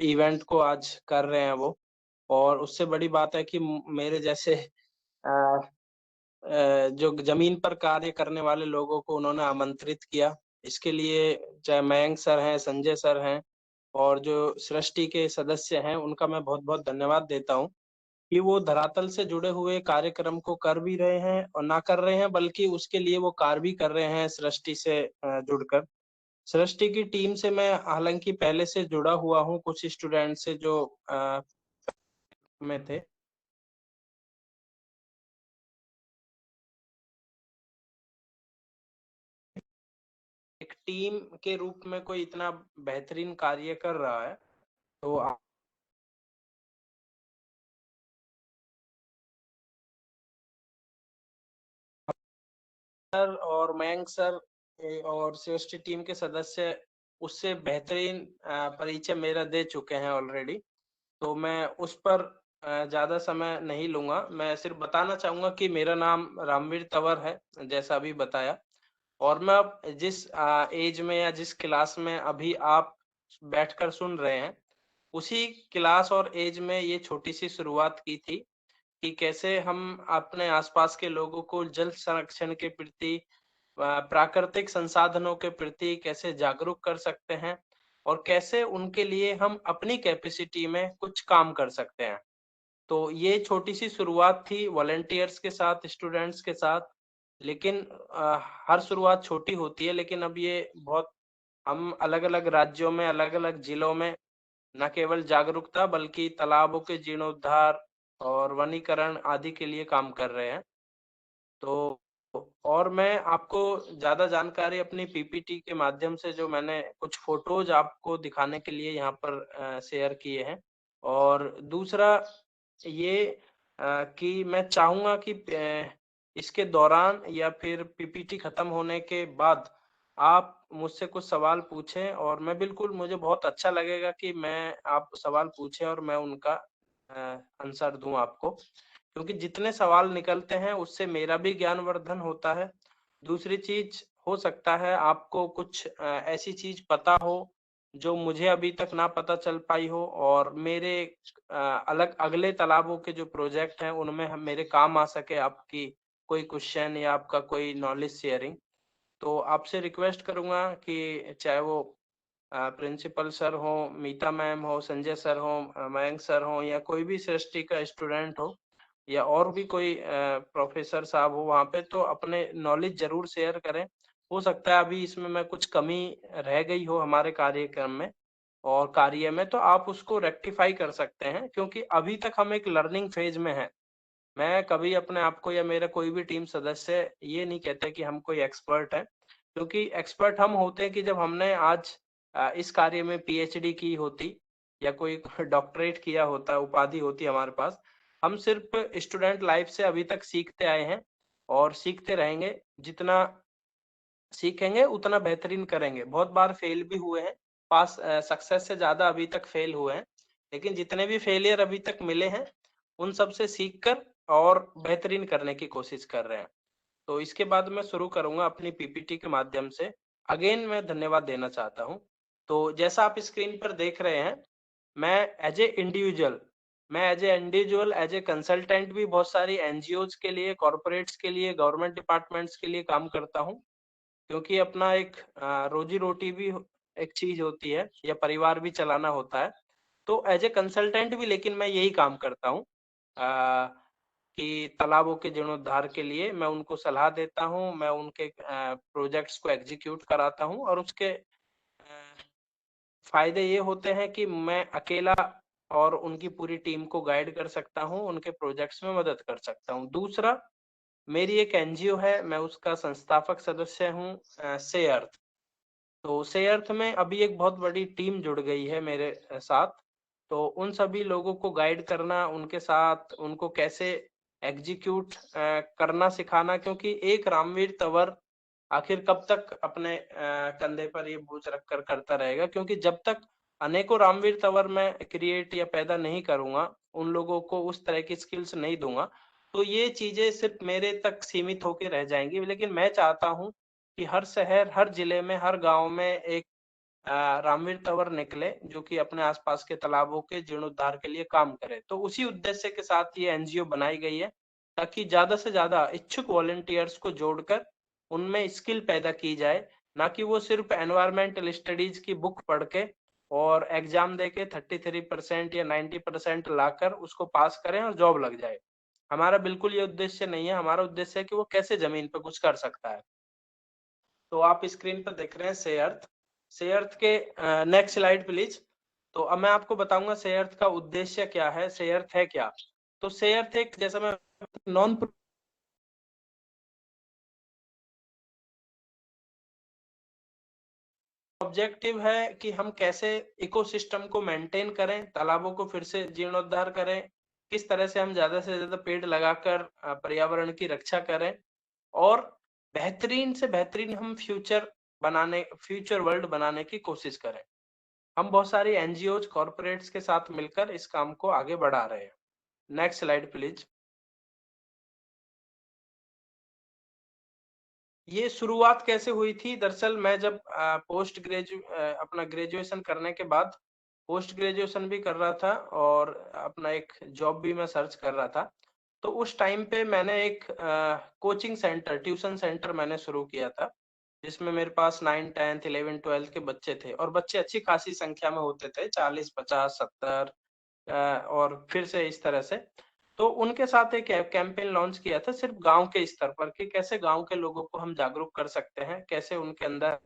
Event को आज कर रहे हैं वो। और उससे बड़ी बात है कि मेरे जैसे अ जो ज़मीन पर कार्य करने वाले लोगों को उन्होंने आमंत्रित किया। इसके लिए चाहे मयंक सर हैं, संजय सर हैं और जो सृष्टि के सदस्य हैं, उनका मैं बहुत-बहुत धन्यवाद देता हूँ कि वो धरातल से जुड़े हुए कार्यक्रम को कर भी रहे हैं और ना कर रहे हैं, बल्कि उसके लिए वो कार्य भी कर रहे हैं सृष्टि से जुड़कर। सृष्टि की टीम से मैं हालाँकि पहले से जुड़ा हुआ हूँ, कुछ स्टूडेंट से जो में थे। एक टीम के रूप में कोई इतना बेहतरीन कार्य कर रहा है, तो सर और मयंक सर और सीएसटी टीम के सदस्य उससे बेहतरीन परिचय मेरा दे चुके हैं ऑलरेडी। तो मैं उस पर ज़्यादा समय नहीं लूँगा। मैं सिर्फ़ बताना चाहूँगा कि मेरा नाम रामवीर तंवर है, जैसा अभी बताया। और मैं अब जिस ऐज में या जिस क्लास में अभी आप बैठकर सुन रहे हैं, उसी क्लास और ऐज में ये छोटी-सी शुरुआत की थी कि कैसे हम अपने आस-पास के लोगों को जल संरक्षण के प्रति प्राकृतिक संसाधनों के प्रति कैसे जागरूक कर सकते हैं और कैसे उनके लिए हम अपनी कैपेसिटी में कुछ काम कर सकते हैं। तो ये छोटी-सी शुरुआत थी वॉलंटियर्स के साथ, स्टूडेंट्स के साथ, लेकिन हर शुरुआत छोटी होती है, लेकिन अब ये बहुत हम अलग-अलग राज्यों में, अलग-अलग जिलों में न केवल जागरूकता बल्कि तालाबों के जीर्णोद्धार और वनीकरण आदि के लिए काम कर रहे हैं। तो और मैं आपको ज़्यादा जानकारी अपनी पीपीटी के माध्यम से जो मैंने कुछ फ़ोटोज़ आपको दिखाने के लिए यहाँ पर शेयर किए हैं। और दूसरा ये कि मैं चाहूँगा कि इसके दौरान या फिर पीपीटी खत्म होने के बाद आप मुझसे कुछ सवाल पूछें और मैं बिल्कुल मुझे बहुत अच्छा लगेगा कि मैं आप सवाल पूछें और मैं उनका आंसर दूँ आपको। क्योंकि जितने सवाल निकलते हैं उससे मेरा भी ज्ञानवर्धन होता है। दूसरी चीज़ हो सकता है आपको कुछ ऐसी चीज़ पता हो जो मुझे अभी तक ना पता चल पाई हो और मेरे अलग अगले तालाबों के जो प्रोजेक्ट हैं उनमें हम मेरे काम आ सके आपकी कोई क्वेश्चन या आपका कोई नॉलेज शेयरिंग। तो आपसे रिक्वेस्ट करूँगा कि चाहे वो प्रिंसिपल सर हों, मीता मैम हो, संजय सर हों, मयंक सर हों या कोई भी सृष्टि का स्टूडेंट हो या और भी कोई प्रोफ़ेसर साहब हो वहाँ पे तो अपने नॉलेज ज़रूर शेयर करें। हो सकता है अभी इसमें मैं कुछ कमी रह गई हो हमारे कार्यक्रम में और कार्य में तो आप उसको रेक्टिफ़ाई कर सकते हैं क्योंकि अभी तक हम एक लर्निंग फ़ेज़ में हैं। मैं कभी अपने आप को या मेरा कोई भी टीम सदस्य ये नहीं कहते कि हम कोई एक्सपर्ट हैं, क्योंकि एक्सपर्ट हम होते हैं कि जब हमने आज इस कार्य में पीएचडी की होती या कोई डॉक्टरेट किया होता, उपाधि होती हमारे पास। हम सिर्फ़ स्टूडेंट लाइफ़ से अभी तक सीखते आए हैं और सीखते रहेंगे। जितना सीखेंगे उतना बेहतरीन करेंगे। बहुत बार फेल भी हुए हैं, सक्सेस से ज़्यादा अभी तक फेल हुए हैं। लेकिन जितने भी फेलियर अभी तक मिले हैं, उन सब से सीख कर और बेहतरीन करने की कोशिश कर रहे हैं। तो इसके बाद मैं शुरू करूँगा अपनी पीपीटी के माध्यम से। अगेन मैं धन्यवाद देना चाहता हूँ। तो जैसा आप स्क्रीन पर देख रहे हैं, मैं as a individual as a consultant भी बहुत सारी एनजीओज़ के लिए, कॉर्पोरेट्स के लिए, गवर्नमेंट डिपार्टमेंट्स के लिए काम करता हूँ। क्योंकि अपना एक रोज़ी-रोटी भी एक चीज़ होती है या परिवार भी चलाना होता है। तो एज़ ए कंसल्टेंट भी लेकिन मैं यही काम करता हूँ कि तालाबों के जीर्णोद्धार के लिए मैं उनको सलाह देता हूँ, मैं उनके प्रोजेक्ट्स को एग्ज़ीक्यूट कराता हूँ और उसके फ़ायदे ये होते हैं कि मैं अकेला और उनकी पूरी टीम को गाइड कर सकता हूँ, उनके प्रोजेक्ट्स में मदद कर सकता हूँ। दूसरा, मेरी एक एनजीओ है, मैं उसका संस्थापक सदस्य हूँ से अर्थ। तो से अर्थ में अभी एक बहुत बड़ी टीम जुड़ गई है मेरे साथ। तो उन सभी लोगों को गाइड करना, उनके साथ उनको कैसे एग्ज़ीक्यूट करना सिखाना क्योंकि एक रामवीर तंवर आखिर कब तक अपने कंधे पर ये बोझ रखकर करता रहेगा क्योंकि जब तक अनेकों रामवीर तंवर मैं क्रिएट या पैदा नहीं करूँगा, उन लोगों को उस तरह की स्किल्स नहीं दूँगा, तो ये चीज़ें सिर्फ़ मेरे तक सीमित होके रह जाएँगी। लेकिन मैं चाहता हूँ कि हर शहर, हर जिले में, हर गाँव में एक रामवीर तंवर निकले जो कि अपने आसपास के तालाबों के जीर्णोद्धार के लिए काम करे। तो उसी उद्देश्य के साथ ये एनजीओ बनाई गई है ताकि ज्यादा से ज्यादा इच्छुक वॉलंटियर्स को जोड़कर उनमें स्किल पैदा की जाए, ना कि वो सिर्फ एनवायरमेंटल स्टडीज की बुक पढ़ के और एग्जाम दे के 33% या 90% लाकर उसको पास करें और जॉब लग जाए। हमारा बिल्कुल ये उद्देश्य नहीं है। हमारा उद्देश्य है कि वो कैसे जमीन पे कुछ कर सकता है। तो आप स्क्रीन पर देख रहे हैं सेअर्थ। सेअर्थ के नेक्स्ट स्लाइड प्लीज। तो अब मैं आपको बताऊंगा सेअर्थ का उद्देश्य क्या है, सेअर्थ है क्या। तो सेअर्थ एक, जैसा मैं नॉन ऑब्जेक्टिव है कि हम कैसे इकोसिस्टम को मेंटेन करें, तालाबों को फिर से जीर्णोद्धार करें, किस तरह से हम ज्यादा से ज्यादा पेड़ लगाकर पर्यावरण की रक्षा करें और बेहतरीन से बेहतरीन हम फ्यूचर वर्ल्ड बनाने की कोशिश करें। हम बहुत सारी एनजीओ कॉर्पोरेट्स के साथ मिलकर इस काम को आगे बढ़ा रहे हैं। Next slide please. ये शुरुआत कैसे हुई थी? दरअसल मैं जब अपना ग्रेजुएशन करने के बाद पोस्ट ग्रेजुएशन भी कर रहा था और अपना एक जॉब भी मैं सर्च कर रहा था। तो उस टाइम पे मैंने एक कोचिंग सेंटर, ट्यूशन सेंटर मैंने शुरू किया था, जिसमें मेरे पास 9, 10, 11, 12 के बच्चे थे और बच्चे अच्छी खासी संख्या में होते थे, 40, 50, 70 और फिर से इस तरह से। तो उनके साथ एक कैंपेन लॉन्च किया था सिर्फ गांव के स्तर पर कि कैसे गांव के लोगों को हम जागरूक कर सकते हैं, कैसे उनके अंदर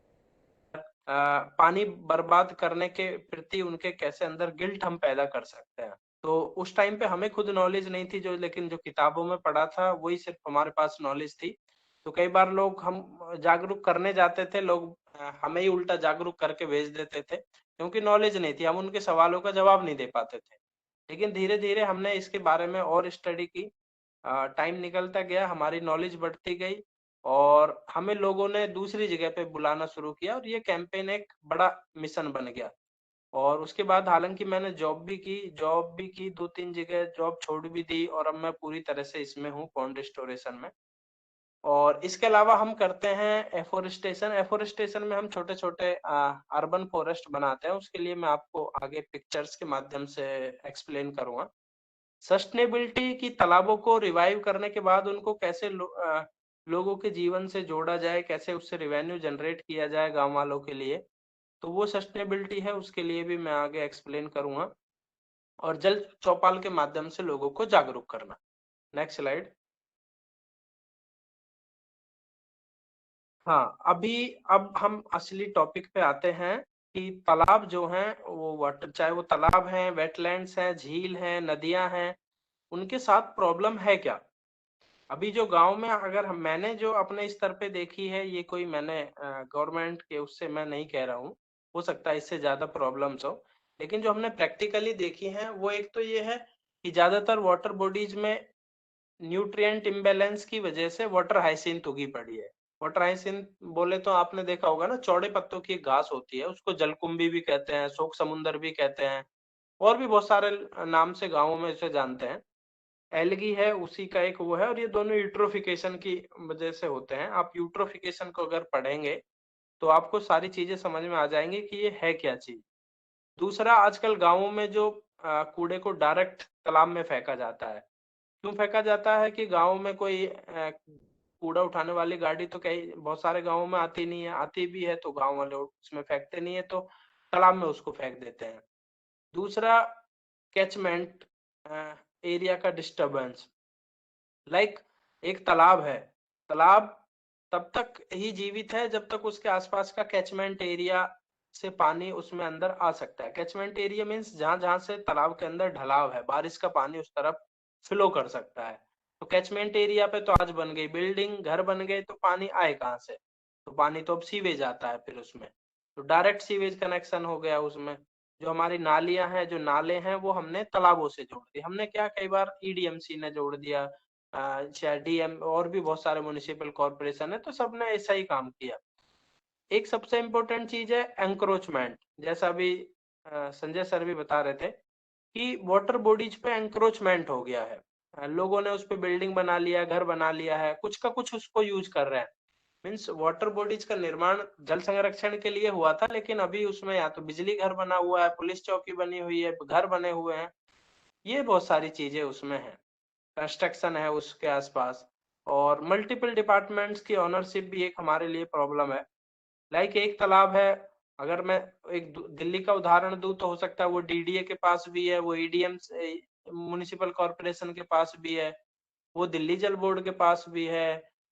पानी बर्बाद करने के प्रति उनके कैसे अंदर गिल्ट हम पैदा कर सकते हैं। तो उस टाइम पे हमें खुद नॉलेज नहीं थी, जो लेकिन जो किताबों में पढ़ा था वही सिर्फ हमारे पास नॉलेज थी। तो कई बार लोग, हम जागरूक करने जाते थे, लोग हमें ही उल्टा जागरूक करके भेज देते थे क्योंकि नॉलेज नहीं थी, हम उनके सवालों का जवाब नहीं दे पाते थे। लेकिन धीरे धीरे हमने इसके बारे में और स्टडी की, टाइम निकलता गया, हमारी नॉलेज बढ़ती गई और हमें लोगों ने दूसरी जगह पे बुलाना शुरू किया और ये कैंपेन एक बड़ा मिशन बन गया। और उसके बाद हालांकि मैंने जॉब भी की 2-3 जगह, जॉब छोड़ भी दी और अब मैं पूरी तरह से इसमें हूँ, पॉन्ड रिस्टोरेशन में। और इसके अलावा हम करते हैं एफोरेस्टेशन। एफोरेस्टेशन में हम छोटे छोटे अर्बन फॉरेस्ट बनाते हैं। उसके लिए मैं आपको आगे पिक्चर्स के माध्यम से एक्सप्लेन करूंगा। सस्टेनेबिलिटी की, तालाबों को रिवाइव करने के बाद उनको कैसे लोगों के जीवन से जोड़ा जाए, कैसे उससे रेवेन्यू जनरेट किया जाए गांव वालों के लिए, तो वो सस्टेनेबिलिटी है, उसके लिए भी मैं आगे एक्सप्लेन करूंगा। और जल चौपाल के माध्यम से लोगों को जागरूक करना। Next slide. हाँ, अब हम असली टॉपिक पे आते हैं कि तालाब जो हैं वो वाटर, चाहे वो तालाब हैं, वेटलैंड्स हैं, झील हैं, नदियां हैं, उनके साथ प्रॉब्लम है क्या। अभी जो गांव में, अगर मैंने जो अपने स्तर पे देखी है, ये कोई मैंने गवर्नमेंट के उससे मैं नहीं कह रहा हूँ, हो सकता है इससे ज्यादा प्रॉब्लम्स हो, लेकिन जो हमने प्रैक्टिकली देखी है वो एक तो ये है कि ज्यादातर वाटर बॉडीज में न्यूट्रिएंट इम्बैलेंस की वजह से वाटर हाइसिंथ उगी पड़ी है। वाटर हाइसिंथ बोले तो आपने देखा होगा ना, चौड़े पत्तों की एक घास होती है, उसको जलकुंभी भी कहते हैं, शोक समुंदर भी कहते हैं, और भी बहुत सारे नाम से गाँवों में इसे जानते हैं। एलगी है, उसी का एक वो है, और ये दोनों यूट्रोफिकेशन की वजह से होते हैं। आप यूट्रोफिकेशन को अगर पढ़ेंगे तो आपको सारी चीजें समझ में आ जाएंगी कि ये है क्या चीज। दूसरा, आजकल गाँवों में जो कूड़े को डायरेक्ट तालाब में फेंका जाता है। क्यों फेंका जाता है कि गाँव में कोई कूड़ा उठाने वाली गाड़ी तो कई बहुत सारे गाँवों में आती नहीं है, आती भी है तो गाँव वाले उसमें फेंकते नहीं है, तो तालाब में उसको फेंक देते हैं। दूसरा, कैचमेंट एरिया का डिस्टरबेंस। लाइक, एक तालाब है, तालाब तब तक ही जीवित है जब तक उसके आसपास का कैचमेंट एरिया से पानी उसमें अंदर आ सकता है। कैचमेंट एरिया मीन्स जहां जहां से तालाब के अंदर ढलाव है, बारिश का पानी उस तरफ फ्लो कर सकता है। तो कैचमेंट एरिया पे तो आज बन गई बिल्डिंग, घर बन गए, तो पानी आए कहाँ से? तो पानी तो अब सीवेज आता है फिर उसमें, तो डायरेक्ट सीवेज कनेक्शन हो गया उसमें। जो हमारी नालियां हैं, जो नाले हैं, वो हमने तालाबों से जोड़ दिए। हमने क्या, कई बार ईडीएमसी ने जोड़ दिया, चाहे डीएम, और भी बहुत सारे म्युनिसिपल कॉर्पोरेशन है, तो सबने ऐसा ही काम किया। एक सबसे इम्पोर्टेंट चीज है एंक्रोचमेंट। जैसा अभी संजय सर भी बता रहे थे कि वाटर बॉडीज पे एंक्रोचमेंट हो गया है। लोगों ने उस पे बिल्डिंग बना लिया, घर बना लिया है, कुछ का कुछ उसको यूज कर रहे हैं। मीन्स वाटर बॉडीज का निर्माण जल संरक्षण के लिए हुआ था, लेकिन अभी उसमें या तो बिजली घर बना हुआ है, पुलिस चौकी बनी हुई है, घर बने हुए हैं, ये बहुत सारी चीजें उसमें है, कंस्ट्रक्शन है उसके आसपास। और मल्टीपल डिपार्टमेंट्स की ओनरशिप भी एक हमारे लिए प्रॉब्लम है। लाइक एक तालाब है, अगर मैं एक दिल्ली का उदाहरण दूं तो हो सकता है वो डीडीए के पास भी है, वो ईडीएम म्युनिसिपल कॉर्पोरेशन के पास भी है, वो दिल्ली जल बोर्ड के पास भी है,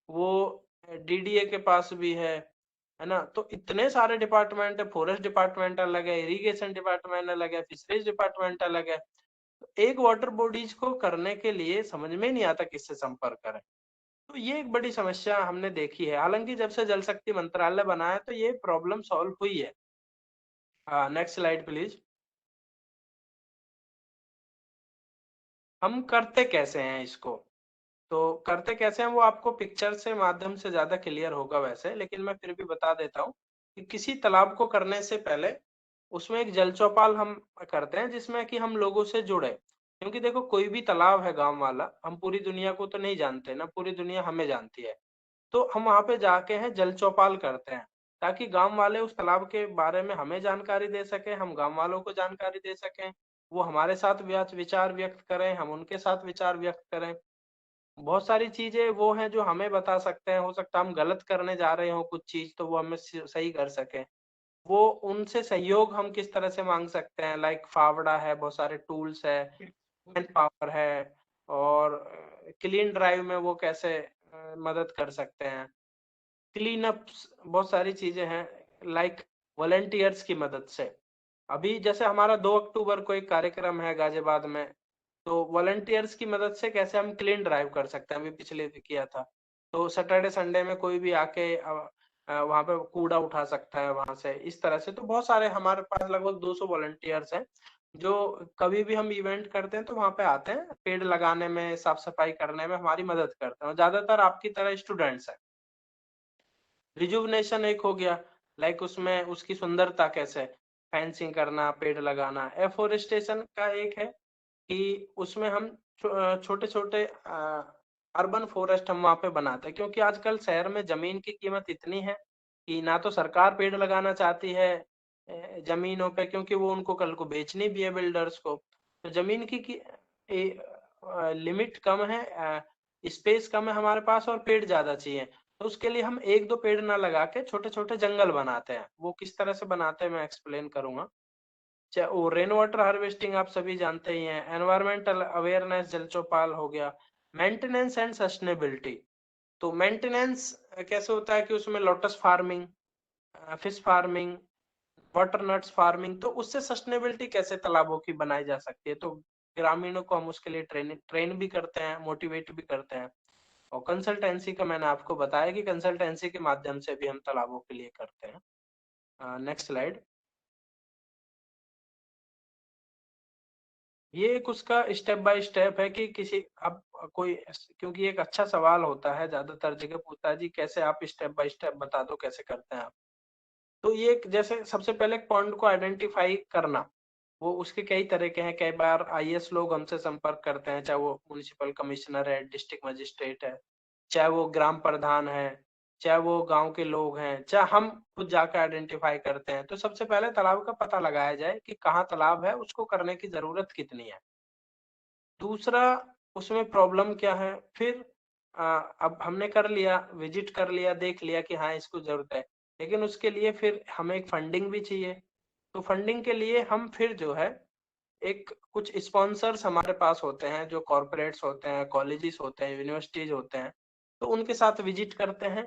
वो डीडीए के पास भी है ना। तो इतने सारे डिपार्टमेंट है, फॉरेस्ट डिपार्टमेंट अलग है, इरिगेशन डिपार्टमेंट अलग है, फिशरीज डिपार्टमेंट अलग है। तो एक वाटर बॉडीज को करने के लिए समझ में नहीं आता किससे संपर्क करें। तो ये एक बड़ी समस्या हमने देखी है। हालांकि जब से जल शक्ति मंत्रालय बना है तो ये प्रॉब्लम सॉल्व हुई है। Next slide please. हम करते कैसे हैं इसको? तो करते कैसे हैं वो आपको पिक्चर से माध्यम से ज्यादा क्लियर होगा वैसे, लेकिन मैं फिर भी बता देता हूँ कि किसी तालाब को करने से पहले उसमें एक जल चौपाल हम करते हैं, जिसमें कि हम लोगों से जुड़े। क्योंकि देखो कोई भी तालाब है गांव वाला, हम पूरी दुनिया को तो नहीं जानते ना, पूरी दुनिया हमें जानती है। तो हम वहां पे जाके हैं जल चौपाल करते हैं, ताकि गांव वाले उस तालाब के बारे में हमें जानकारी दे सके, हम गांव वालों को जानकारी दे सकें, वो हमारे साथ विचार व्यक्त करें, हम उनके साथ विचार व्यक्त करें। बहुत सारी चीजें वो हैं जो हमें बता सकते हैं, हो सकता है हम गलत करने जा रहे हो कुछ चीज, तो वो हमें सही कर सके। वो उनसे सहयोग हम किस तरह से मांग सकते हैं, लाइक फावड़ा है, बहुत सारे टूल्स है, मैन पावर है, और क्लीन ड्राइव में वो कैसे मदद कर सकते हैं, क्लीन अप, बहुत सारी चीजें हैं, लाइक वॉलेंटियर्स की मदद से। अभी जैसे हमारा 2 अक्टूबर को एक कार्यक्रम है गाजियाबाद में, तो वॉलंटियर्स की मदद से कैसे हम क्लीन ड्राइव कर सकते हैं, अभी पिछले किया था। तो सैटरडे संडे में कोई भी आके वहां पे कूड़ा उठा सकता है वहां से, इस तरह से। तो बहुत सारे हमारे पास लगभग 200 वॉलंटियर्स हैं, जो कभी भी हम इवेंट करते हैं तो वहां पे आते हैं, पेड़ लगाने में, साफ सफाई करने में हमारी मदद करते हैं, और ज्यादातर आपकी तरह स्टूडेंट्स हैं। रिजुवनेशन एक हो गया, लाइक उसमें उसकी सुंदरता कैसे, फेंसिंग करना, पेड़ लगाना। एफोरेस्टेशन का एक है कि उसमें हम छोटे छोटे अर्बन फॉरेस्ट हम वहां पे बनाते हैं, क्योंकि आजकल शहर में जमीन की कीमत इतनी है कि ना तो सरकार पेड़ लगाना चाहती है जमीनों पे, क्योंकि वो उनको कल को बेचनी भी है बिल्डर्स को। तो जमीन की लिमिट कम है, स्पेस कम है हमारे पास, और पेड़ ज्यादा चाहिए। तो उसके लिए हम एक दो पेड़ ना लगा के छोटे छोटे जंगल बनाते हैं। वो किस तरह से बनाते हैं मैं एक्सप्लेन करूंगा। चाहे वो रेन वाटर हार्वेस्टिंग आप सभी जानते ही हैं, एनवायरमेंटल अवेयरनेस जल चौपाल हो गया, मेंटेनेंस एंड सस्टेनेबिलिटी। तो मेंटेनेंस कैसे होता है कि उसमें lotus farming, fish farming, water nuts farming, तो उससे सस्टेनेबिलिटी कैसे तालाबों की बनाई जा सकती है। तो ग्रामीणों को हम उसके लिए ट्रेन भी करते हैं, मोटिवेट भी करते हैं। और कंसल्टेंसी का मैंने आपको बताया कि कंसल्टेंसी के माध्यम से भी हम तालाबों के लिए करते हैं। Next slide. ये एक उसका स्टेप बाय स्टेप है कि किसी अब कोई, क्योंकि एक अच्छा सवाल होता है, ज्यादातर जगह पूछता है जी कैसे आप स्टेप बाय स्टेप बता दो कैसे करते हैं आप। तो ये जैसे सबसे पहले पॉइंट को आइडेंटिफाई करना, वो उसके कई तरह के हैं। कई बार आईएएस लोग हमसे संपर्क करते हैं, चाहे वो म्युनिसिपल कमिश्नर है, डिस्ट्रिक्ट मजिस्ट्रेट है, चाहे वो ग्राम प्रधान है, चाहे वो गांव के लोग हैं, चाहे हम खुद जाकर आइडेंटिफाई करते हैं। तो सबसे पहले तालाब का पता लगाया जाए कि कहाँ तालाब है, उसको करने की जरूरत कितनी है। दूसरा, उसमें प्रॉब्लम क्या है। फिर अब हमने कर लिया, विजिट कर लिया, देख लिया कि हाँ इसको जरूरत है, लेकिन उसके लिए फिर हमें एक फंडिंग भी चाहिए। तो फंडिंग के लिए हम फिर जो है, एक कुछ स्पॉन्सर्स हमारे पास होते हैं, जो कॉर्पोरेट्स होते हैं, कॉलेजेस होते हैं, यूनिवर्सिटीज होते हैं, तो उनके साथ विजिट करते हैं।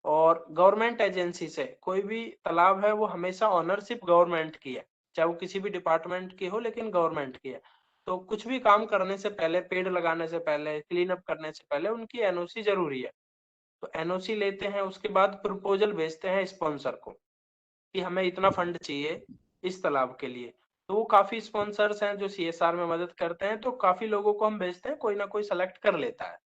और गवर्नमेंट एजेंसी से कोई भी तालाब है वो हमेशा ऑनरशिप गवर्नमेंट की है, चाहे वो किसी भी डिपार्टमेंट की हो, लेकिन गवर्नमेंट की है। तो कुछ भी काम करने से पहले, पेड़ लगाने से पहले, क्लीन अप करने से पहले उनकी एनओसी जरूरी है। तो एनओसी लेते हैं, उसके बाद प्रपोजल भेजते हैं स्पॉन्सर को कि हमें इतना फंड चाहिए इस तालाब के लिए। तो वो काफी स्पॉन्सर्स हैं जो सीएसआर में मदद करते हैं, तो काफी लोगों को हम भेजते हैं, कोई ना कोई सेलेक्ट कर लेता है।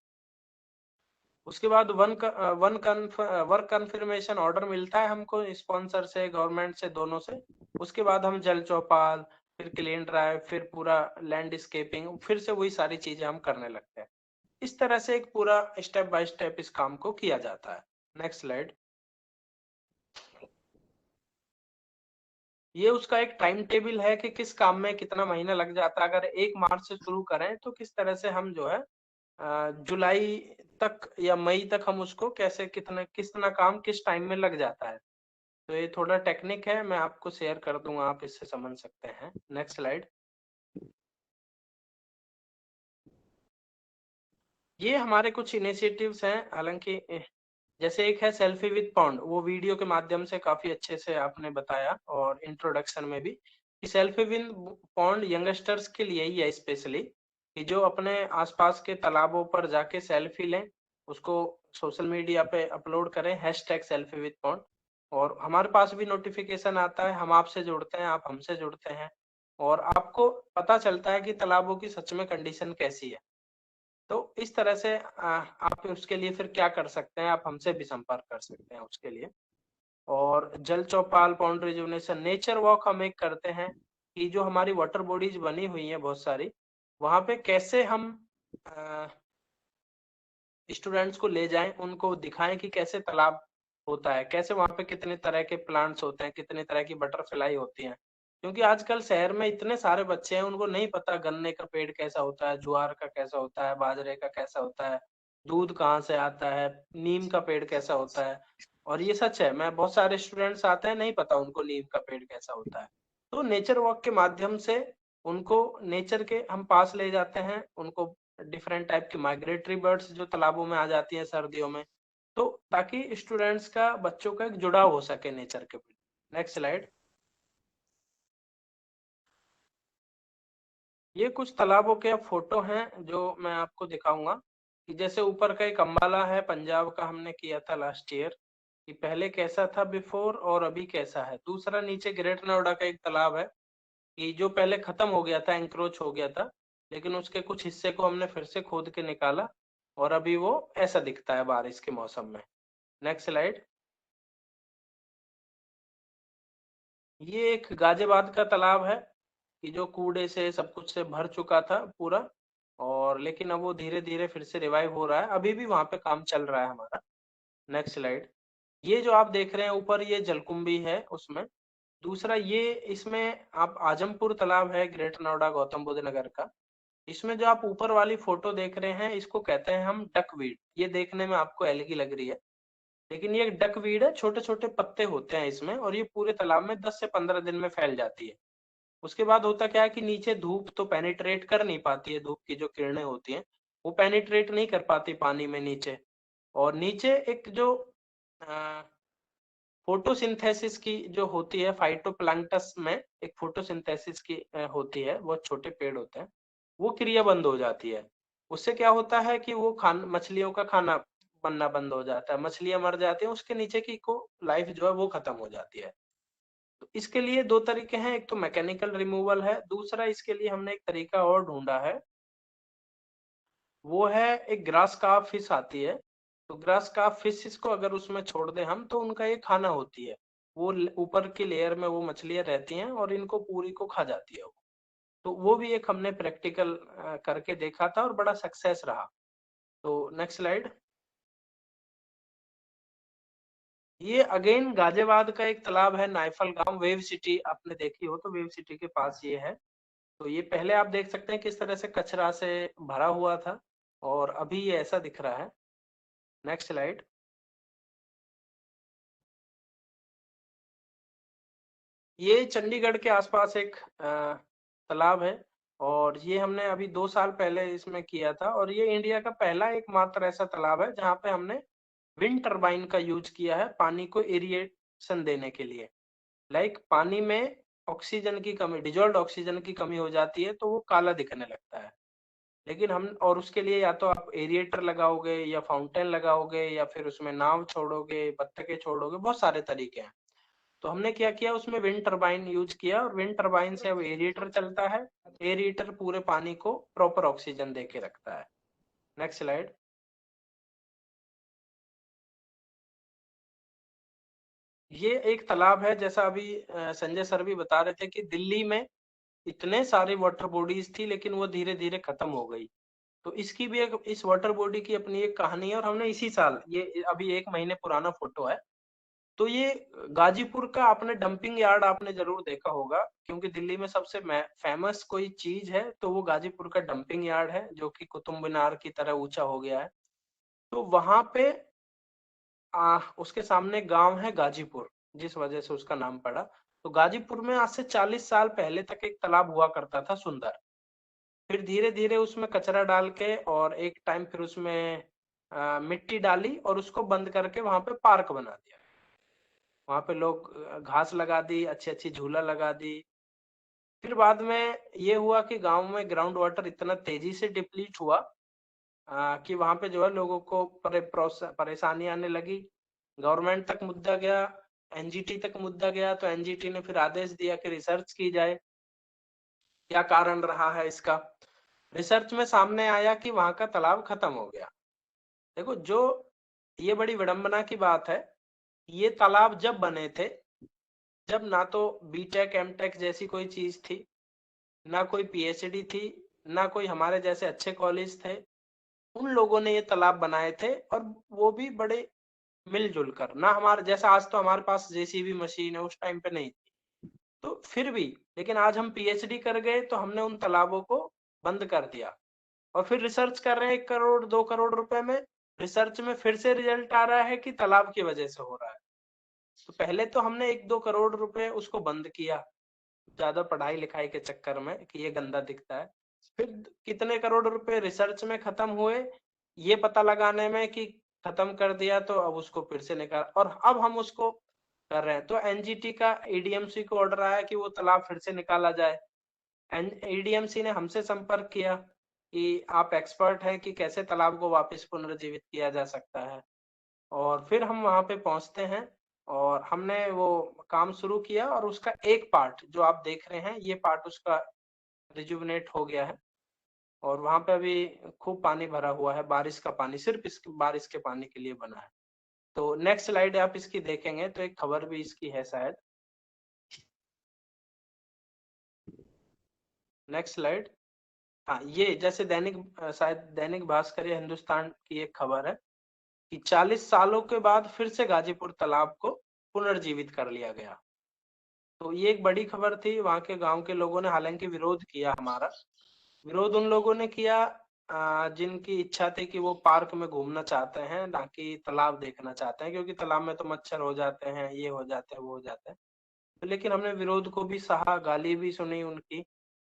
उसके बाद वर्क कन्फर्मेशन ऑर्डर मिलता है हमको स्पॉन्सर से, गवर्नमेंट से, दोनों से। उसके बाद हम जल चौपाल, फिर क्लीन ड्राइव, फिर पूरा लैंडस्केपिंग, फिर से वही सारी चीजें हम करने लगते हैं। इस तरह से एक पूरा स्टेप बाय स्टेप इस काम को किया जाता है। Next slide. ये उसका एक टाइम टेबल है कि किस काम में कितना महीना लग जाता है। अगर 1 मार्च से शुरू करें तो किस तरह से हम जो है जुलाई तक या मई तक हम उसको कैसे कितना काम किस टाइम में लग जाता है। तो ये थोड़ा टेक्निक है, मैं आपको शेयर कर दूंगा, आप इससे समझ सकते हैं। Next slide. ये हमारे कुछ इनिशिएटिव्स हैं, हालांकि जैसे एक है सेल्फी विद पॉन्ड, वो वीडियो के माध्यम से काफी अच्छे से आपने बताया और इंट्रोडक्शन में भी कि सेल्फी विद पॉन्ड यंगस्टर्स के लिए ही है स्पेशली, कि जो अपने आसपास के तालाबों पर जाके सेल्फी लें, उसको सोशल मीडिया पे अपलोड करें, हैशटैग सेल्फी विद पॉन्ड, और हमारे पास भी नोटिफिकेशन आता है, हम आपसे जुड़ते हैं, आप हमसे जुड़ते हैं, और आपको पता चलता है कि तालाबों की सच में कंडीशन कैसी है। तो इस तरह से आप उसके लिए फिर क्या कर सकते हैं, आप हमसे भी संपर्क कर सकते हैं उसके लिए। और जल चौपाल, पॉन्ड रिजुवनेशन, नेचर वॉक हम एक करते हैं कि जो हमारी वाटर बॉडीज बनी हुई है बहुत सारी, वहां पे कैसे हम स्टूडेंट्स को ले जाएं, उनको दिखाएं कि कैसे तालाब होता है, कैसे वहां पे कितने तरह के प्लांट्स होते हैं, कितने तरह की बटरफ्लाई होती हैं। क्योंकि आजकल शहर में इतने सारे बच्चे हैं, उनको नहीं पता गन्ने का पेड़ कैसा होता है, ज्वार का कैसा होता है, बाजरे का कैसा होता है, दूध कहाँ से आता है, नीम का पेड़ कैसा होता है। और ये सच है, मैं बहुत सारे स्टूडेंट्स आते हैं नहीं पता उनको नीम का पेड़ कैसा होता है। तो नेचर वॉक के माध्यम से उनको नेचर के हम पास ले जाते हैं, उनको डिफरेंट टाइप की माइग्रेटरी बर्ड्स जो तालाबों में आ जाती हैं सर्दियों में, तो ताकि स्टूडेंट्स का, बच्चों का एक जुड़ाव हो सके नेचर के प्रति। Next slide. ये कुछ तालाबों के फोटो हैं जो मैं आपको दिखाऊंगा, कि जैसे ऊपर का एक अंबाला है, पंजाब का, हमने किया था लास्ट ईयर, कि पहले कैसा था बिफोर और अभी कैसा है। दूसरा नीचे ग्रेट नोएडा का एक तालाब है, कि जो पहले खत्म हो गया था, एंक्रोच हो गया था, लेकिन उसके कुछ हिस्से को हमने फिर से खोद के निकाला, और अभी वो ऐसा दिखता है बारिश के मौसम में। Next slide. ये एक गाजियाबाद का तालाब है, कि जो कूड़े से सब कुछ से भर चुका था पूरा, और लेकिन अब वो धीरे धीरे फिर से रिवाइव हो रहा है, अभी भी वहां पे काम चल रहा है हमारा। Next slide. ये जो आप देख रहे हैं ऊपर, ये जलकुंभी है उसमें। दूसरा ये, इसमें आप आजमपुर तालाब है, ग्रेट नोएडा गौतम बुद्ध नगर का। इसमें जो आप ऊपर वाली फोटो देख रहे हैं, इसको कहते हैं हम डकवीड। ये देखने में आपको एलगी लग रही है, लेकिन ये डकवीड है, छोटे छोटे पत्ते होते हैं इसमें, और ये पूरे तालाब में 10 से 15 दिन में फैल जाती है। उसके बाद होता क्या है कि नीचे धूप तो पेनिट्रेट कर नहीं पाती है, धूप की जो किरणें होती हैं वो पेनिट्रेट नहीं कर पाती पानी में नीचे। और नीचे एक जो फोटोसिंथेसिस की जो होती है, फाइटोप्लैंक्टस में एक फोटोसिंथेसिस की होती है, बहुत छोटे पेड़ होते हैं, वो क्रिया बंद हो जाती है। उससे क्या होता है कि वो खान मछलियों का खाना बनना बंद हो जाता है, मछलियां मर जाती हैं, उसके नीचे की को लाइफ जो है वो खत्म हो जाती है। तो इसके लिए दो तरीके हैं, एक तो मैकेनिकल रिमूवल है, दूसरा इसके लिए हमने एक तरीका और ढूंढा है, वो है एक ग्रास कार्प फिश आती है। तो ग्रास कार्प फिश को अगर उसमें छोड़ दें हम, तो उनका ये खाना होती है, वो ऊपर की लेयर में वो मछलियां रहती हैं और इनको पूरी को खा जाती है वो। तो वो भी एक हमने प्रैक्टिकल करके देखा था और बड़ा सक्सेस रहा। तो नेक्स्ट स्लाइड। ये अगेन गाजियाबाद का एक तालाब है, नाइफल गांव, वेव सिटी आपने देखी हो तो वेव सिटी के पास ये है। तो ये पहले आप देख सकते हैं किस तरह से कचरा से भरा हुआ था, और अभी ये ऐसा दिख रहा है। Next slide. ये चंडीगढ़ के आसपास एक तालाब है, और ये हमने अभी 2 साल पहले इसमें किया था, और ये इंडिया का पहला एकमात्र ऐसा तालाब है जहाँ पे हमने विंड टर्बाइन का यूज किया है पानी को एरिएशन देने के लिए। लाइक पानी में ऑक्सीजन की कमी, डिजोल्व ऑक्सीजन की कमी हो जाती है, तो वो काला दिखने लगता है। लेकिन हम, और उसके लिए या तो आप एरिएटर लगाओगे, या फाउंटेन लगाओगे, या फिर उसमें नाव छोड़ोगे, बत्तखे छोड़ोगे, बहुत सारे तरीके हैं। तो हमने क्या किया, उसमें विंड टरबाइन यूज किया, और विंड टरबाइन से अब एरिएटर चलता है, एरिएटर पूरे पानी को प्रॉपर ऑक्सीजन दे के रखता है। Next slide. ये एक तालाब है, जैसा अभी संजय सर भी बता रहे थे कि दिल्ली में इतने सारे वाटर बॉडीज थी, लेकिन वो धीरे धीरे खत्म हो गई। तो इसकी भी एक, इस वाटर बॉडी की अपनी एक कहानी है, और हमने इसी साल, ये अभी 1 महीने पुराना फोटो है, तो ये गाजीपुर का आपने डंपिंग यार्ड आपने जरूर देखा होगा, क्योंकि दिल्ली में सबसे फेमस कोई चीज है तो वो गाजीपुर का डंपिंग यार्ड है, जो कि कुतुब मीनार की तरह ऊंचा हो गया है। तो वहां पे उसके सामने गांव है गाजीपुर, जिस वजह से उसका नाम पड़ा। तो गाजीपुर में आज से 40 साल पहले तक एक तालाब हुआ करता था सुंदर। फिर धीरे धीरे उसमें कचरा डाल के और एक टाइम फिर उसमें मिट्टी डाली और उसको बंद करके वहां पे पार्क बना दिया। वहां पे लोग घास लगा दी, अच्छी अच्छी झूला लगा दी। फिर बाद में ये हुआ कि गांव में ग्राउंड वाटर इतना तेजी से डिप्लीट हुआ कि वहां पे जो है लोगों को परेशानी आने लगी। गवर्नमेंट तक मुद्दा गया, एनजीटी तक मुद्दा गया, तो एनजीटी ने फिर आदेश दिया कि रिसर्च की जाए क्या कारण रहा है इसका। रिसर्च में सामने आया कि वहां का तालाब खत्म हो गया। देखो, जो ये बड़ी विडंबना की बात है, ये तालाब जब बने थे, जब ना तो बीटेक एमटेक जैसी कोई चीज थी, ना कोई पीएचडी थी, ना कोई हमारे जैसे अच्छे कॉलेज थे। उन लोगों ने ये तालाब बनाए थे, और वो भी बड़े मिलजुल कर। ना हमारे जैसा आज तो हमारे पास जेसीबी मशीन है, उस टाइम पे नहीं थी। तो फिर भी, लेकिन आज हम पीएचडी कर गए तो हमने उन तालाबों को बंद कर दिया, और फिर रिसर्च कर रहे हैं 1 करोड़ 2 करोड़ रुपए में। रिसर्च में फिर से रिजल्ट आ रहा है कि तालाब की वजह से हो रहा है। तो पहले तो हमने 1-2 करोड़ रुपए उसको बंद किया, ज्यादा पढ़ाई लिखाई के चक्कर में कि ये गंदा दिखता है। फिर कितने करोड़ रुपए रिसर्च में खत्म हुए, ये पता लगाने में कि खत्म कर दिया, तो अब उसको फिर से निकाल, और अब हम उसको कर रहे हैं। तो एनजीटी का ईडीएमसी को ऑर्डर आया कि वो तालाब फिर से निकाला जाए। ईडीएमसी ने हमसे संपर्क किया कि आप एक्सपर्ट हैं कि कैसे तालाब को वापस पुनर्जीवित किया जा सकता है। और फिर हम वहां पे पहुंचते हैं, और हमने वो काम शुरू किया, और उसका एक पार्ट जो आप देख रहे हैं, ये पार्ट उसका रिजुविनेट हो गया है। और वहां पे अभी खूब पानी भरा हुआ है, बारिश का पानी, सिर्फ इस बारिश के पानी के लिए बना है। तो नेक्स्ट स्लाइड आप इसकी देखेंगे तो एक खबर भी इसकी है शायद। Next slide. हाँ, ये जैसे शायद दैनिक भास्कर या हिंदुस्तान की एक खबर है कि 40 सालों के बाद फिर से गाजीपुर तालाब को पुनर्जीवित कर लिया गया। तो ये एक बड़ी खबर थी। वहां के गांव के लोगों ने हालांकि विरोध किया, हमारा विरोध उन लोगों ने किया जिनकी इच्छा थी कि वो पार्क में घूमना चाहते हैं, ना कि तालाब देखना चाहते हैं, क्योंकि तालाब में तो मच्छर हो जाते हैं, ये हो जाते हैं, वो हो जाते हैं। तो लेकिन हमने विरोध को भी सहा, गाली भी सुनी उनकी,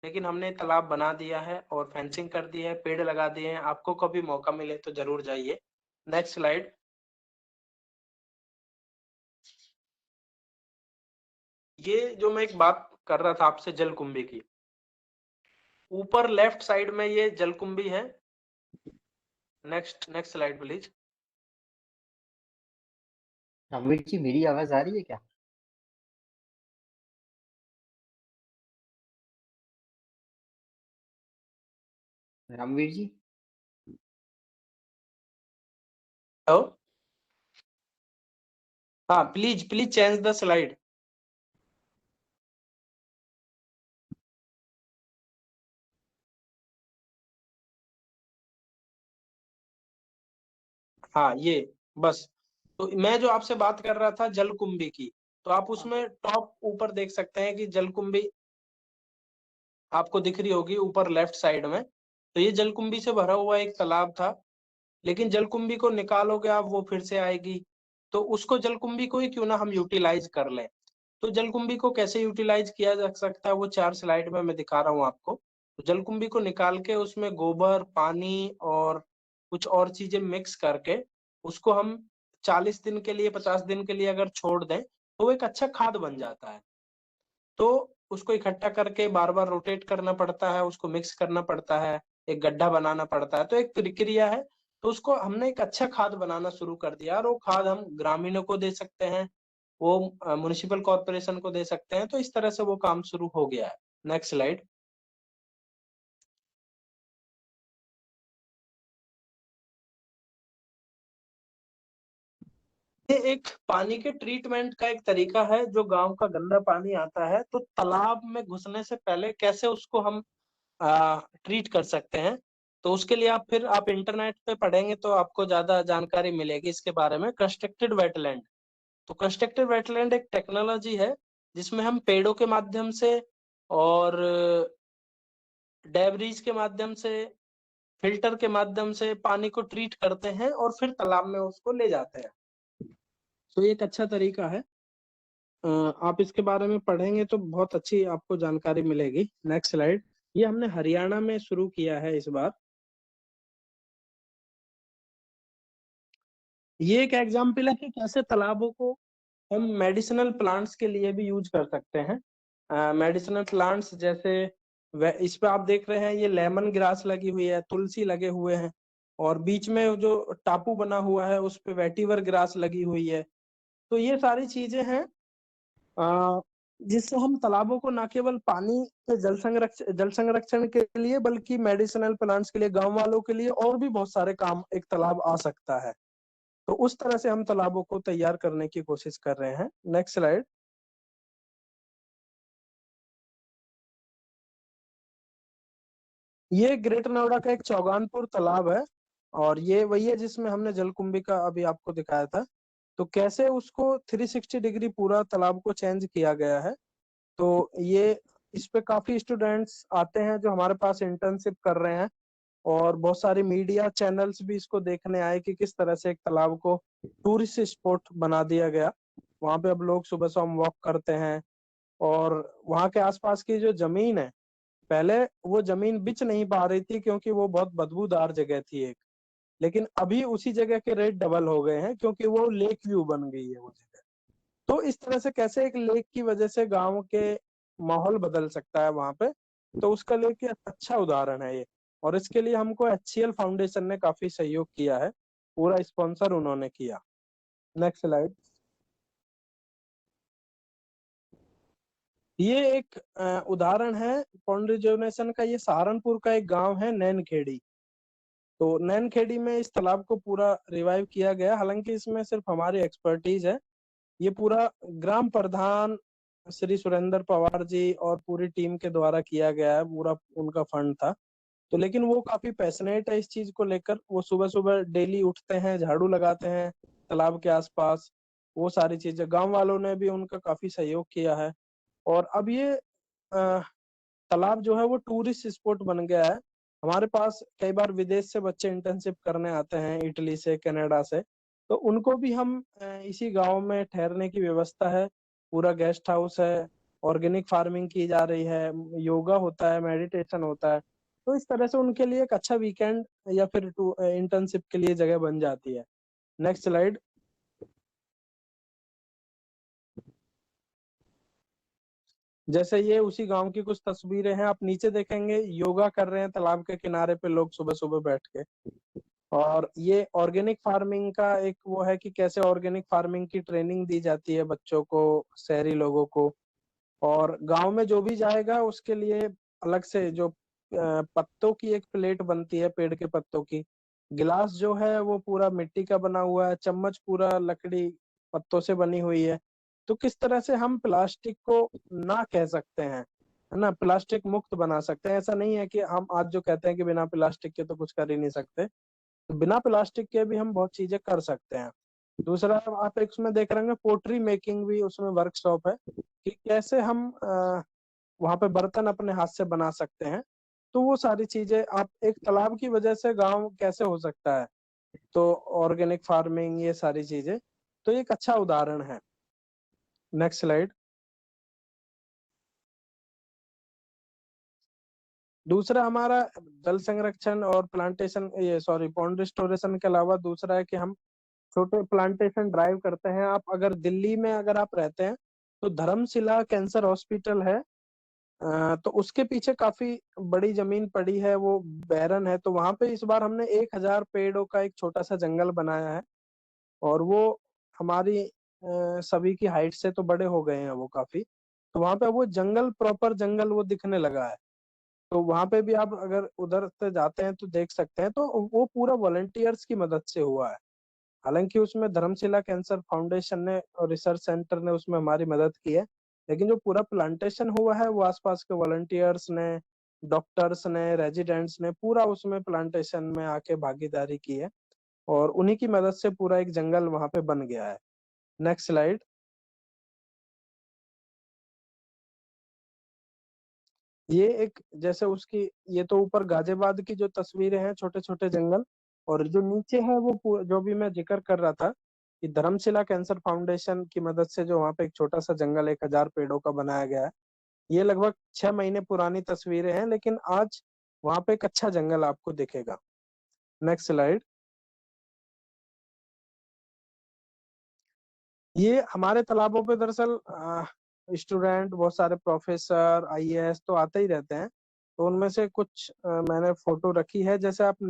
लेकिन हमने तालाब बना दिया है और फेंसिंग कर दी है, पेड़ लगा दिए हैं। आपको कभी मौका मिले तो जरूर जाइए। Next slide. ये जो मैं एक बात कर रहा था आपसे जलकुंभी की, ऊपर लेफ्ट साइड में ये जलकुंभी है। Next next slide please. Ranveer ji, मेरी आवाज आ रही है क्या? रणवीर जी। हेलो। हाँ, please please change the slide. हाँ, ये बस। तो मैं जो आपसे बात कर रहा था जलकुंभी की, तो आप हाँ। उसमें टॉप ऊपर देख सकते हैं कि जलकुंभी आपको दिख रही होगी ऊपर लेफ्ट साइड में। तो ये जलकुंभी से भरा हुआ एक तालाब था, लेकिन जलकुंभी को निकालोगे आप, वो फिर से आएगी। तो उसको, जलकुंभी को ही क्यों ना हम यूटिलाइज कर लें। तो जलकुंभी को कैसे यूटिलाइज किया जा सकता है, वो 4 स्लाइड में मैं दिखा रहा हूँ आपको। तो जलकुंभी को निकाल के उसमें गोबर, पानी और कुछ और चीजें मिक्स करके उसको हम 40 दिन के लिए, 50 दिन के लिए अगर छोड़ दें, तो वो एक अच्छा खाद बन जाता है। तो उसको इकट्ठा करके बार बार रोटेट करना पड़ता है, उसको मिक्स करना पड़ता है, एक गड्ढा बनाना पड़ता है, तो एक प्रक्रिया है। तो उसको हमने एक अच्छा खाद बनाना शुरू कर दिया, और वो खाद हम ग्रामीणों को दे सकते हैं, वो म्युनिसिपल कॉर्पोरेशन को दे सकते हैं। तो इस तरह से वो काम शुरू हो गया है। Next slide. ये एक पानी के ट्रीटमेंट का एक तरीका है, जो गांव का गंदा पानी आता है तो तालाब में घुसने से पहले कैसे उसको हम ट्रीट कर सकते हैं। तो उसके लिए आप इंटरनेट पे पढ़ेंगे तो आपको ज्यादा जानकारी मिलेगी इसके बारे में। कंस्ट्रक्टेड वेटलैंड, तो कंस्ट्रक्टेड वेटलैंड एक टेक्नोलॉजी है जिसमें हम पेड़ों के माध्यम से और डेब्रीज के माध्यम से, फिल्टर के माध्यम से पानी को ट्रीट करते हैं और फिर तालाब में उसको ले जाते हैं। तो ये एक अच्छा तरीका है। आप इसके बारे में पढ़ेंगे तो बहुत अच्छी आपको जानकारी मिलेगी। Next slide. ये हमने हरियाणा में शुरू किया है इस बार। ये एक एग्जाम्पल है कि कैसे तालाबों को हम मेडिसिनल प्लांट्स के लिए भी यूज कर सकते हैं। मेडिसिनल प्लांट्स जैसे इस पे आप देख रहे हैं, ये लेमन ग्रास लगी हुई है, तुलसी लगे हुए हैं, और बीच में जो टापू बना हुआ है उस पे वेटिवर ग्रास लगी हुई है। तो ये सारी चीजें हैं जिससे हम तालाबों को ना केवल पानी के जल संरक्षण के लिए बल्कि मेडिसिनल प्लांट्स के लिए, गांव वालों के लिए और भी बहुत सारे काम एक तालाब आ सकता है। तो उस तरह से हम तालाबों को तैयार करने की कोशिश कर रहे हैं। Next slide. ये ग्रेटर नोएडा का एक चौगानपुर तालाब है और ये वही है जिसमें हमने जलकुंभी का अभी आपको दिखाया था। तो कैसे उसको 360 डिग्री पूरा तालाब को चेंज किया गया है। तो ये इस पे काफी स्टूडेंट्स आते हैं जो हमारे पास इंटर्नशिप कर रहे हैं, और बहुत सारे मीडिया चैनल्स भी इसको देखने आए कि किस तरह से एक तालाब को टूरिस्ट स्पॉट बना दिया गया। वहां पे अब लोग सुबह शाम वॉक करते हैं, और वहां के आसपास की जो जमीन है, पहले वो जमीन बिच नहीं पा रही थी क्योंकि वो बहुत बदबूदार जगह थी एक, लेकिन अभी उसी जगह के रेट डबल हो गए हैं क्योंकि वो लेक व्यू बन गई है वो जगह। तो इस तरह से कैसे एक लेक की वजह से गांव के माहौल बदल सकता है वहां पे, तो उसका लेक एक अच्छा उदाहरण है ये। और इसके लिए हमको HCL फाउंडेशन ने काफी सहयोग किया है, पूरा स्पॉन्सर उन्होंने किया। Next slide. ये एक उदाहरण है पॉन्ड रिजुवनेशन का। ये सहारनपुर का एक गांव है नैनखेड़ी। तो नैनखेड़ी में इस तालाब को पूरा रिवाइव किया गया, हालांकि इसमें सिर्फ हमारी एक्सपर्टीज है। ये पूरा ग्राम प्रधान श्री सुरेंद्र पवार जी और पूरी टीम के द्वारा किया गया है, पूरा उनका फंड था। तो लेकिन वो काफी पैशनेट है इस चीज को लेकर। वो सुबह सुबह डेली उठते हैं, झाड़ू लगाते हैं तालाब के आसपास। वो सारी चीजें गांव वालों ने भी उनका काफी सहयोग किया है। और अब ये तालाब जो है वो टूरिस्ट स्पॉट बन गया है। हमारे पास कई बार विदेश से बच्चे इंटर्नशिप करने आते हैं, इटली से, कनाडा से। तो उनको भी हम इसी गांव में ठहरने की व्यवस्था है, पूरा गेस्ट हाउस है, ऑर्गेनिक फार्मिंग की जा रही है, योगा होता है, मेडिटेशन होता है। तो इस तरह से उनके लिए एक अच्छा वीकेंड या फिर इंटर्नशिप के लिए जगह बन जाती है। Next slide. जैसे ये उसी गांव की कुछ तस्वीरें हैं, आप नीचे देखेंगे योगा कर रहे हैं तालाब के किनारे पे लोग सुबह सुबह बैठ के। और ये ऑर्गेनिक फार्मिंग का एक वो है कि कैसे ऑर्गेनिक फार्मिंग की ट्रेनिंग दी जाती है बच्चों को, शहरी लोगों को। और गांव में जो भी जाएगा उसके लिए अलग से जो पत्तों की एक प्लेट बनती है, पेड़ के पत्तों की। गिलास जो है वो पूरा मिट्टी का बना हुआ है, चम्मच पूरा लकड़ी पत्तों से बनी हुई है। तो किस तरह से हम प्लास्टिक को ना कह सकते हैं, है ना, प्लास्टिक मुक्त बना सकते हैं। ऐसा नहीं है कि हम आज जो कहते हैं कि बिना प्लास्टिक के तो कुछ कर ही नहीं सकते, तो बिना प्लास्टिक के भी हम बहुत चीजें कर सकते हैं। दूसरा, आप एक उसमें देख रहे होंगे पोट्री मेकिंग भी उसमें वर्कशॉप है कि कैसे हम वहां पे बर्तन अपने हाथ से बना सकते हैं। तो वो सारी चीजें आप एक तालाब की वजह से गांव कैसे हो सकता है, तो ऑर्गेनिक फार्मिंग, ये सारी चीजें, तो ये एक अच्छा उदाहरण है। Next slide. दूसरा हमारा जल संरक्षण और प्लांटेशन, ये सॉरी पॉन्ड रिस्टोरेशन के अलावा दूसरा है कि हम छोटे प्लांटेशन ड्राइव करते हैं। आप अगर दिल्ली में अगर आप रहते हैं तो धर्मशिला कैंसर हॉस्पिटल है, तो उसके पीछे काफी बड़ी जमीन पड़ी है, वो बैरन है। तो वहां पे इस बार हमने 1000 पेड़ों का एक छोटा सा जंगल बनाया है, और वो हमारी सभी की हाइट से तो बड़े हो गए हैं वो काफी। तो वहां पे वो जंगल, प्रॉपर जंगल वो दिखने लगा है। तो वहां पे भी आप अगर उधर से जाते हैं तो देख सकते हैं। तो वो पूरा वॉलंटियर्स की मदद से हुआ है। हालांकि उसमें धर्मशिला कैंसर फाउंडेशन ने और रिसर्च सेंटर ने उसमें हमारी मदद की है, लेकिन जो पूरा प्लांटेशन हुआ है वो आसपास के वॉलंटियर्स ने, डॉक्टर्स ने, रेजिडेंट्स ने पूरा उसमें प्लांटेशन में आके भागीदारी की है, और उन्हीं की मदद से पूरा एक जंगल वहां पे बन गया है। Next slide. ये एक जैसे उसकी, ये तो ऊपर गाजियाबाद की जो तस्वीरें हैं, छोटे छोटे जंगल, और जो नीचे है वो जो भी मैं जिक्र कर रहा था कि धर्मशिला कैंसर फाउंडेशन की मदद से जो वहाँ पे एक छोटा सा जंगल 1,000 पेड़ों का बनाया गया है। ये लगभग 6 महीने पुरानी तस्वीरें हैं, लेकिन आज वहाँ पे एक अच्छा जंगल आपको दिखेगा। Next slide. ये हमारे तालाबों पे दरअसल स्टूडेंट, बहुत सारे प्रोफेसर, आईएएस तो आते ही रहते हैं, तो उनमें से कुछ मैंने फोटो रखी है। जैसे आप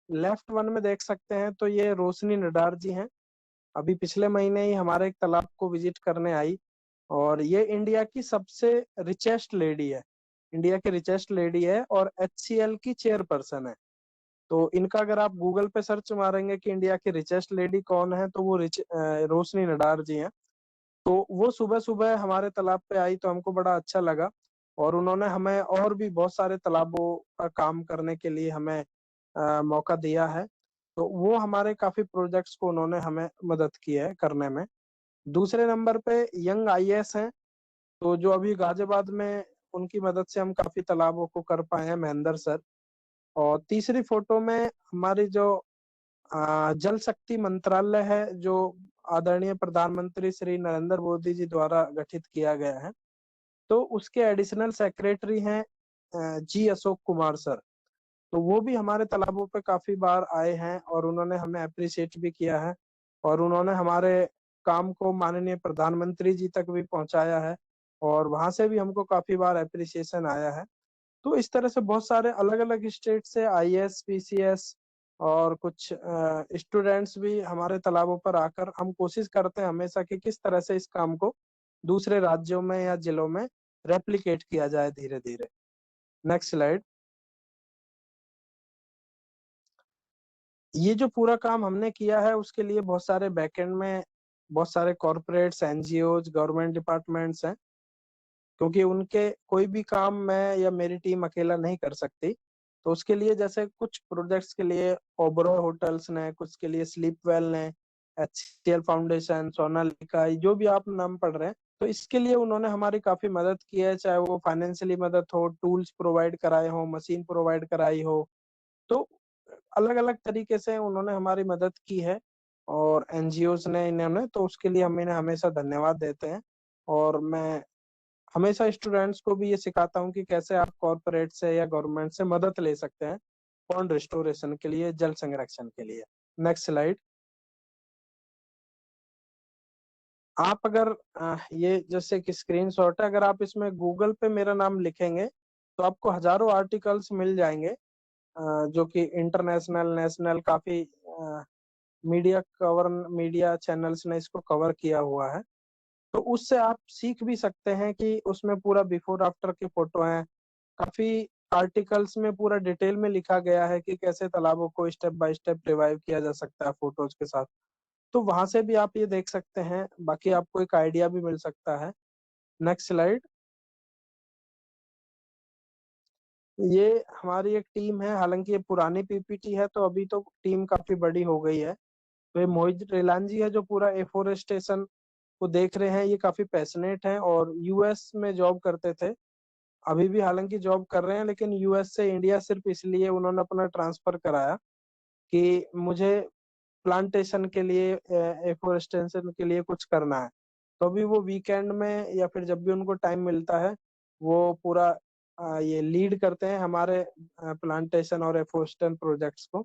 लेफ्ट वन में देख सकते हैं, तो ये रोशनी नडार जी हैं। अभी पिछले महीने ही हमारे एक तालाब को विजिट करने आई, और ये इंडिया की सबसे रिचेस्ट लेडी है, इंडिया की रिचेस्ट लेडी है, और एचसीएल की चेयरपर्सन है। तो इनका अगर आप गूगल पे सर्च मारेंगे कि इंडिया की रिचेस्ट लेडी कौन है, तो वो रोशनी नडार जी हैं। तो वो सुबह सुबह हमारे तालाब पे आई, तो हमको बड़ा अच्छा लगा, और उन्होंने हमें और भी बहुत सारे तालाबों का काम करने के लिए हमें मौका दिया है। तो वो हमारे काफी प्रोजेक्ट्स को उन्होंने हमें मदद की है करने में। दूसरे नंबर पे यंग आईएएस हैं, तो जो अभी गाजियाबाद में, उनकी मदद से हम काफी तालाबों को कर पाए हैं, महेंद्र सर। और तीसरी फोटो में हमारी जो जल शक्ति मंत्रालय है, जो आदरणीय प्रधानमंत्री श्री नरेंद्र मोदी जी द्वारा गठित किया गया है, तो उसके एडिशनल सेक्रेटरी हैं जी अशोक कुमार सर। तो वो भी हमारे तालाबों पे काफी बार आए हैं, और उन्होंने हमें अप्रिशिएट भी किया है, और उन्होंने हमारे काम को माननीय प्रधानमंत्री जी तक भी पहुंचाया है, और वहां से भी हमको काफी बार अप्रिसिएशन आया है। तो इस तरह से बहुत सारे अलग अलग स्टेट से आईएएस, पीसीएस और कुछ स्टूडेंट्स भी हमारे तालाबों पर आकर, हम कोशिश करते हैं हमेशा कि किस तरह से इस काम को दूसरे राज्यों में या जिलों में रेप्लिकेट किया जाए धीरे धीरे। Next slide. ये जो पूरा काम हमने किया है, उसके लिए बहुत सारे बैकएंड में बहुत सारे कॉर्पोरेट्स, एनजीओज, गवर्नमेंट डिपार्टमेंट्स हैं, क्योंकि उनके कोई भी काम मैं या मेरी टीम अकेला नहीं कर सकती। तो उसके लिए जैसे कुछ प्रोजेक्ट्स के लिए ओबरॉय होटल्स ने, कुछ के लिए स्लीप वेल ने, एचसीएल फाउंडेशन, सोनालिका, जो भी आप नाम पढ़ रहे हैं, तो इसके लिए उन्होंने हमारी काफी मदद की है, चाहे वो फाइनेंशियली मदद हो, टूल्स प्रोवाइड कराए हो, मशीन प्रोवाइड कराई हो। तो अलग अलग तरीके से उन्होंने हमारी मदद की है, और एनजीओज ने इन्होंने, तो उसके लिए हम इन्हें हमेशा धन्यवाद देते हैं। और मैं हमेशा स्टूडेंट्स को भी ये सिखाता हूँ कि कैसे आप कॉर्पोरेट से या गवर्नमेंट से मदद ले सकते हैं पॉन्ड रिस्टोरेशन के लिए, जल संरक्षण के लिए। Next slide. आप अगर ये जैसे कि स्क्रीनशॉट है, अगर आप इसमें गूगल पे मेरा नाम लिखेंगे, तो आपको हजारों आर्टिकल्स मिल जाएंगे, जो कि इंटरनेशनल, नेशनल, काफी मीडिया चैनल्स ने इसको कवर किया हुआ है। तो उससे आप सीख भी सकते हैं कि उसमें पूरा बिफोर आफ्टर की फोटो है। काफी आर्टिकल्स में पूरा डिटेल में लिखा गया है कि कैसे तालाबों को स्टेप बाय स्टेप रिवाइव किया जा सकता है फोटोज के साथ। तो वहां से भी आप ये देख सकते हैं, बाकी आपको एक आइडिया भी मिल सकता है। Next slide. ये हमारी एक टीम है, हालांकि ये पुरानी पीपीटी है, तो अभी तो टीम काफी बड़ी हो गई है। तो ये मोहित रेलान जी है, जो पूरा एफोरेस्टेशन को देख रहे हैं। ये काफी पैशनेट हैं, और यूएस में जॉब करते थे, अभी भी हालांकि जॉब कर रहे हैं, लेकिन यूएस से इंडिया सिर्फ इसलिए उन्होंने अपना ट्रांसफर कराया कि मुझे प्लांटेशन के लिए, एफोरेस्टेशन के लिए कुछ करना है। तो अभी वो वीकेंड में या फिर जब भी उनको टाइम मिलता है, वो पूरा ये लीड करते हैं हमारे प्लांटेशन और एफोरेस्टेशन प्रोजेक्ट्स को।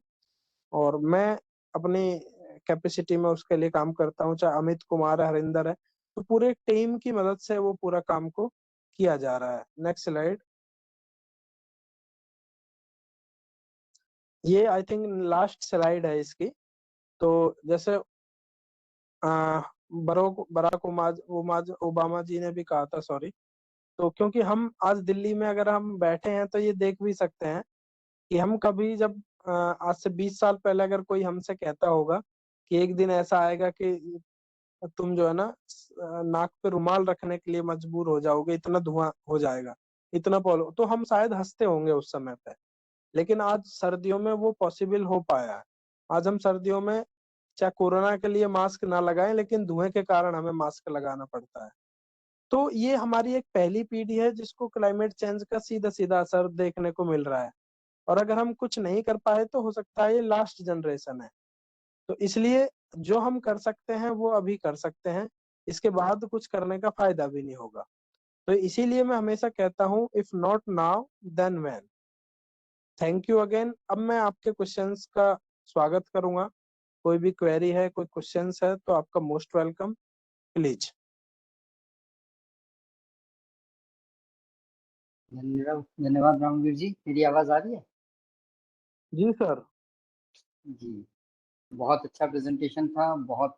और मैं अपनी कैपेसिटी में उसके लिए काम करता हूँ, चाहे अमित कुमार है, हरिंदर है, तो पूरे टीम की मदद से वो पूरा काम को किया जा रहा है। Next slide. ये आई थिंक लास्ट स्लाइड है इसकी। तो जैसे बराक ओबामा जी ने भी कहा था, सॉरी, तो क्योंकि हम आज दिल्ली में अगर हम बैठे हैं, तो ये देख भी सकते हैं कि हम कभी जब आज से 20 साल पहले अगर कोई हमसे कहता होगा कि एक दिन ऐसा आएगा कि तुम जो है ना नाक पे रुमाल रखने के लिए मजबूर हो जाओगे, इतना धुआं हो जाएगा, इतना पॉलो, तो हम शायद हंसते होंगे उस समय पे। लेकिन आज सर्दियों में वो पॉसिबल हो पाया है। आज हम सर्दियों में चाहे कोरोना के लिए मास्क ना लगाएं, लेकिन धुएं के कारण हमें मास्क लगाना पड़ता है। तो ये हमारी एक पहली पीढ़ी है जिसको क्लाइमेट चेंज का सीधा-सीधा असर देखने को मिल रहा है, और अगर हम कुछ नहीं कर पाए तो हो सकता है ये लास्ट जनरेशन है। तो इसलिए जो हम कर सकते हैं वो अभी कर सकते हैं, इसके बाद कुछ करने का फ़ायदा भी नहीं होगा। तो इसीलिए मैं हमेशा कहता हूँ, if not now then when. Thank you again. अब मैं आपके क्वेश्चंस का स्वागत करूँगा। कोई भी क्वेरी है, कोई क्वेश्चंस है तो आपका मोस्ट वेलकम, प्लीज। धन्यवाद धन्यवाद रामवीर जी, मेरी आवाज आ रही है? जी सर। जी, बहुत अच्छा प्रेजेंटेशन था, बहुत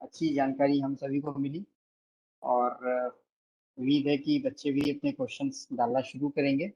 अच्छी जानकारी हम सभी को मिली। और उम्मीद है कि बच्चे भी अपने क्वेश्चंस डालना शुरू करेंगे।